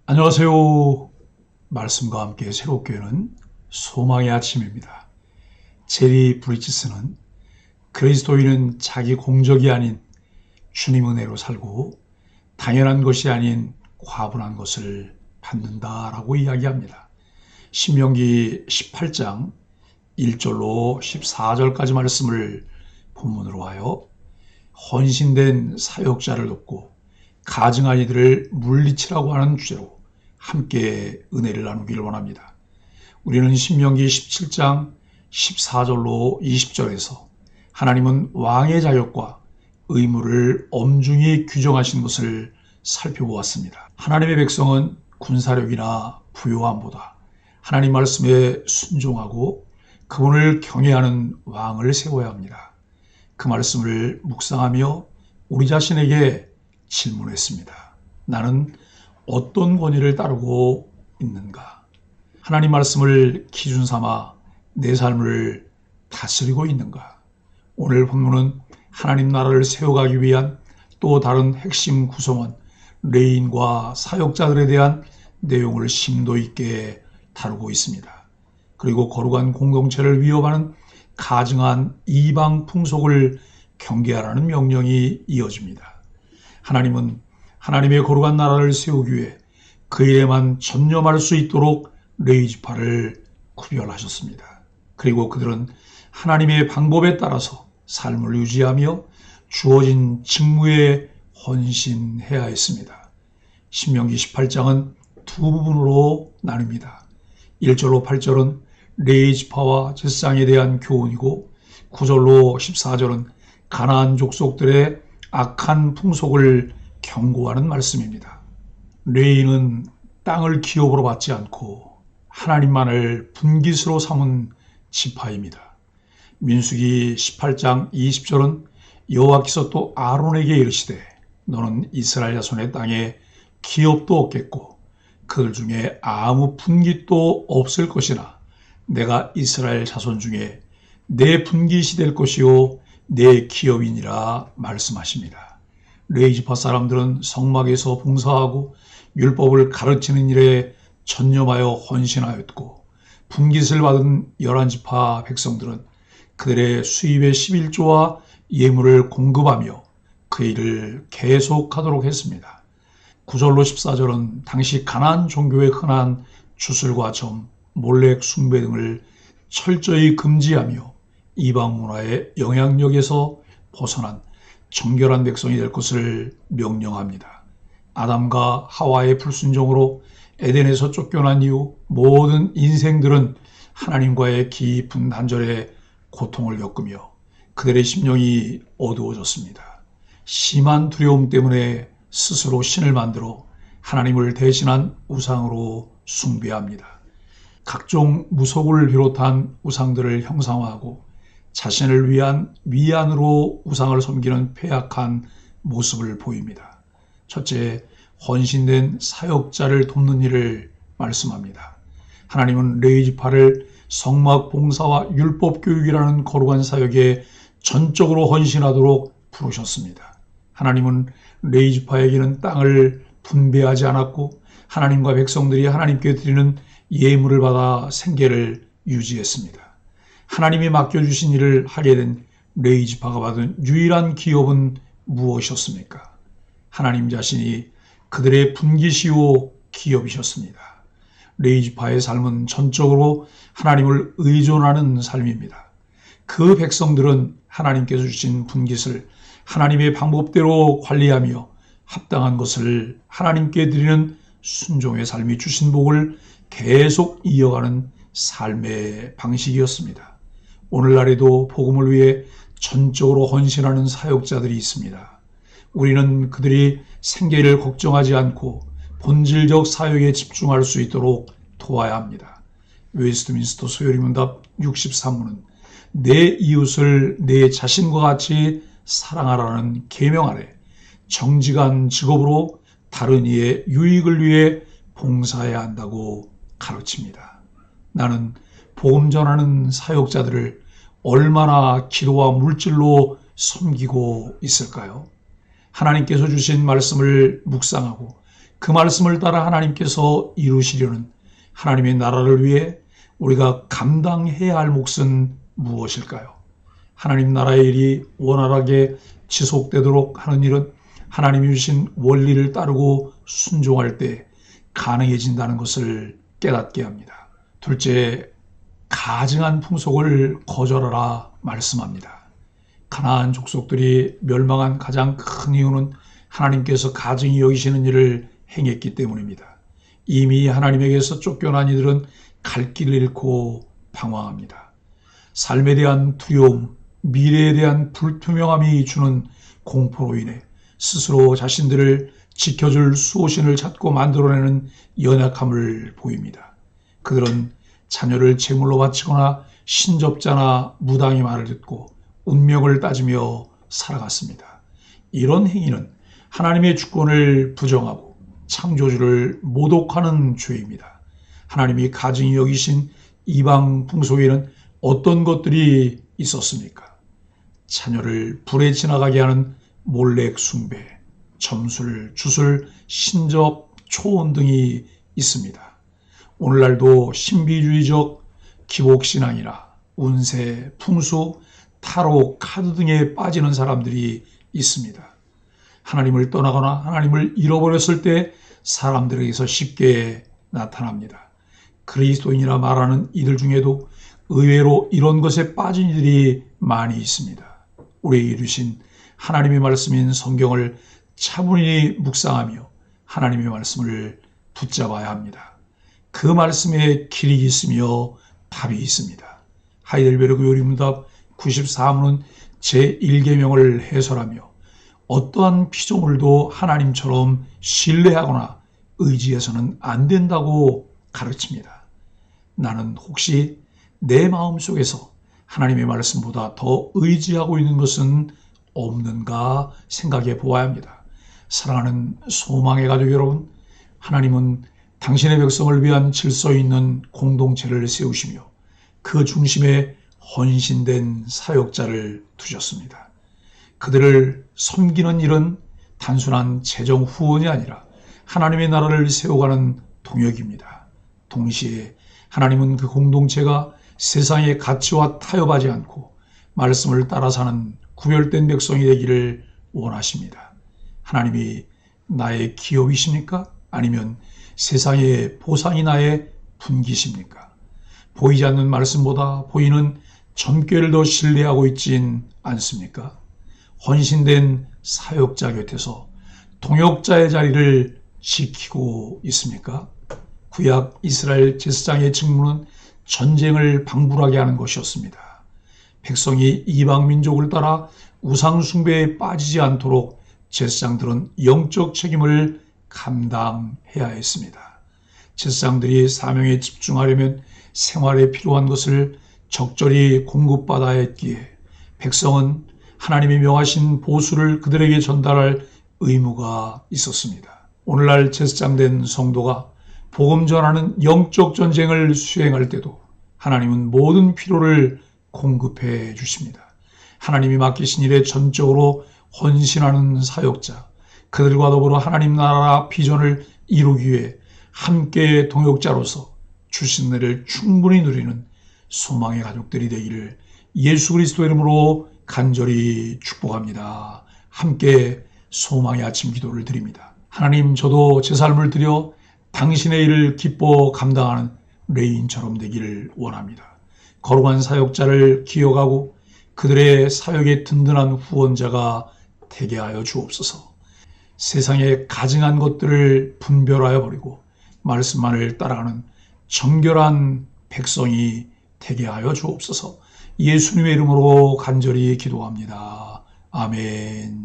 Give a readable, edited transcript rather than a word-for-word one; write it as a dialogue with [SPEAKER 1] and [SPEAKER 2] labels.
[SPEAKER 1] 안녕하세요. 말씀과 함께 새롭게 여는 소망의 아침입니다. 제리 브리지스는 그리스도인은 자기 공적이 아닌 주님 은혜로 살고 당연한 것이 아닌 과분한 것을 받는다라고 이야기합니다. 신명기 18장 1절로 14절까지 말씀을 본문으로 하여 헌신된 사역자를 돕고 가증한 이들을 물리치라고 하는 주제로 함께 은혜를 나누기를 원합니다. 우리는 신명기 17장 14절로 20절에서 하나님은 왕의 자격과 의무를 엄중히 규정하신 것을 살펴보았습니다. 하나님의 백성은 군사력이나 부요함보다 하나님 말씀에 순종하고 그분을 경외하는 왕을 세워야 합니다. 그 말씀을 묵상하며 우리 자신에게 질문했습니다. 나는 어떤 권위를 따르고 있는가? 하나님 말씀을 기준 삼아 내 삶을 다스리고 있는가? 오늘 본문은 하나님 나라를 세워가기 위한 또 다른 핵심 구성원 레인과 사역자들에 대한 내용을 심도 있게 다루고 있습니다. 그리고 거룩한 공동체를 위협하는 가증한 이방 풍속을 경계하라는 명령이 이어집니다. 하나님은 하나님의 거룩한 나라를 세우기 위해 그 일에만 전념할 수 있도록 레위지파를 구별하셨습니다. 그리고 그들은 하나님의 방법에 따라서 삶을 유지하며 주어진 직무에 헌신해야 했습니다. 신명기 18장은 두 부분으로 나눕니다. 1절로 8절은 레위지파와 제사장에 대한 교훈이고 9절로 14절은 가나안 족속들의 악한 풍속을 경고하는 말씀입니다. 레위는 땅을 기업으로 받지 않고 하나님만을 분깃으로 삼은 지파입니다. 민수기 18장 20절은 여호와께서 또 아론에게 이르시되 너는 이스라엘 자손의 땅에 기업도 없겠고 그들 중에 아무 분깃도 없을 것이나 내가 이스라엘 자손 중에 내 분깃이 될 것이요 내 기업이니라 말씀하십니다. 레위지파 사람들은 성막에서 봉사하고 율법을 가르치는 일에 전념하여 헌신하였고 분깃을 받은 11지파 백성들은 그들의 수입의 11조와 예물을 공급하며 그 일을 계속하도록 했습니다. 9절로 14절은 당시 가나안 종교의 흔한 주술과 점, 몰렉 숭배 등을 철저히 금지하며 이방 문화의 영향력에서 벗어난 정결한 백성이 될 것을 명령합니다. 아담과 하와의 불순종으로 에덴에서 쫓겨난 이후 모든 인생들은 하나님과의 깊은 단절에 고통을 겪으며 그들의 심령이 어두워졌습니다. 심한 두려움 때문에 스스로 신을 만들어 하나님을 대신한 우상으로 숭배합니다. 각종 무속을 비롯한 우상들을 형상화하고 자신을 위한 위안으로 우상을 섬기는 패악한 모습을 보입니다. 첫째, 헌신된 사역자를 돕는 일을 말씀합니다. 하나님은 레위지파를 성막 봉사와 율법 교육이라는 거룩한 사역에 전적으로 헌신하도록 부르셨습니다. 하나님은 레위지파에게는 땅을 분배하지 않았고 하나님과 백성들이 하나님께 드리는 예물을 받아 생계를 유지했습니다. 하나님이 맡겨주신 일을 하게 된 레위지파가 받은 유일한 기업은 무엇이었습니까? 하나님 자신이 그들의 분깃이요 기업이셨습니다. 레위지파의 삶은 전적으로 하나님을 의존하는 삶입니다. 그 백성들은 하나님께서 주신 분깃을 하나님의 방법대로 관리하며 합당한 것을 하나님께 드리는 순종의 삶이 주신 복을 계속 이어가는 삶의 방식이었습니다. 오늘날에도 복음을 위해 전적으로 헌신하는 사역자들이 있습니다. 우리는 그들이 생계를 걱정하지 않고 본질적 사역에 집중할 수 있도록 도와야 합니다. 웨스트민스터 소요리문답 63문은 내 이웃을 내 자신과 같이 사랑하라는 계명 아래 정직한 직업으로 다른 이의 유익을 위해 봉사해야 한다고 가르칩니다. 나는 복음 전하는 사역자들을 얼마나 기도와 물질로 섬기고 있을까요? 하나님께서 주신 말씀을 묵상하고 그 말씀을 따라 하나님께서 이루시려는 하나님의 나라를 위해 우리가 감당해야 할 몫은 무엇일까요? 하나님 나라의 일이 원활하게 지속되도록 하는 일은 하나님이 주신 원리를 따르고 순종할 때 가능해진다는 것을 깨닫게 합니다. 둘째, 가증한 풍속을 거절하라 말씀합니다. 가나안 족속들이 멸망한 가장 큰 이유는 하나님께서 가증히 여기시는 일을 행했기 때문입니다. 이미 하나님에게서 쫓겨난 이들은 갈 길을 잃고 방황합니다. 삶에 대한 두려움, 미래에 대한 불투명함이 주는 공포로 인해 스스로 자신들을 지켜줄 수호신을 찾고 만들어내는 연약함을 보입니다. 그들은 자녀를 제물로 바치거나 신접자나 무당의 말을 듣고 운명을 따지며 살아갔습니다. 이런 행위는 하나님의 주권을 부정하고 창조주를 모독하는 죄입니다. 하나님이 가증히 여기신 이방 풍속에는 어떤 것들이 있었습니까? 자녀를 불에 지나가게 하는 몰렉 숭배, 점술, 주술, 신접, 초혼 등이 있습니다. 오늘날도 신비주의적 기복신앙이나 운세, 풍수, 타로, 카드 등에 빠지는 사람들이 있습니다. 하나님을 떠나거나 하나님을 잃어버렸을 때 사람들에게서 쉽게 나타납니다. 그리스도인이라 말하는 이들 중에도 의외로 이런 것에 빠진 이들이 많이 있습니다. 우리에게 주신 하나님의 말씀인 성경을 차분히 묵상하며 하나님의 말씀을 붙잡아야 합니다. 그 말씀에 길이 있으며 답이 있습니다. 하이델베르그 요리문답 94문은 제1계명을 해설하며 어떠한 피조물도 하나님처럼 신뢰하거나 의지해서는 안 된다고 가르칩니다. 나는 혹시 내 마음속에서 하나님의 말씀보다 더 의지하고 있는 것은 없는가 생각해 보아야 합니다. 사랑하는 소망의 가족 여러분, 하나님은 당신의 백성을 위한 질서 있는 공동체를 세우시며 그 중심에 헌신된 사역자를 두셨습니다. 그들을 섬기는 일은 단순한 재정 후원이 아니라 하나님의 나라를 세워가는 동역입니다. 동시에 하나님은 그 공동체가 세상의 가치와 타협하지 않고 말씀을 따라 사는 구별된 백성이 되기를 원하십니다. 하나님이 나의 기업이십니까? 아니면 세상의 보상이 나의 분기십니까? 보이지 않는 말씀보다 보이는 점괘를 더 신뢰하고 있진 않습니까? 헌신된 사역자 곁에서 동역자의 자리를 지키고 있습니까? 구약 이스라엘 제사장의 직무는 전쟁을 방불하게 하는 것이었습니다. 백성이 이방 민족을 따라 우상 숭배에 빠지지 않도록 제사장들은 영적 책임을 감당해야 했습니다. 제사장들이 사명에 집중하려면 생활에 필요한 것을 적절히 공급받아야 했기에 백성은 하나님이 명하신 보수를 그들에게 전달할 의무가 있었습니다. 오늘날 제사장된 성도가 복음 전하는 영적 전쟁을 수행할 때도 하나님은 모든 필요를 공급해 주십니다. 하나님이 맡기신 일에 전적으로 헌신하는 사역자, 그들과 더불어 하나님 나라 비전을 이루기 위해 함께 동역자로서 주신 은혜를 충분히 누리는 소망의 가족들이 되기를 예수 그리스도 이름으로 간절히 축복합니다. 함께 소망의 아침 기도를 드립니다. 하나님, 저도 제 삶을 드려 당신의 일을 기뻐 감당하는 레인처럼 되기를 원합니다. 거룩한 사역자를 기억하고 그들의 사역에 든든한 후원자가 되게 하여 주옵소서. 세상에 가증한 것들을 분별하여 버리고 말씀만을 따라가는 정결한 백성이 되게 하여 주옵소서. 예수님의 이름으로 간절히 기도합니다. 아멘.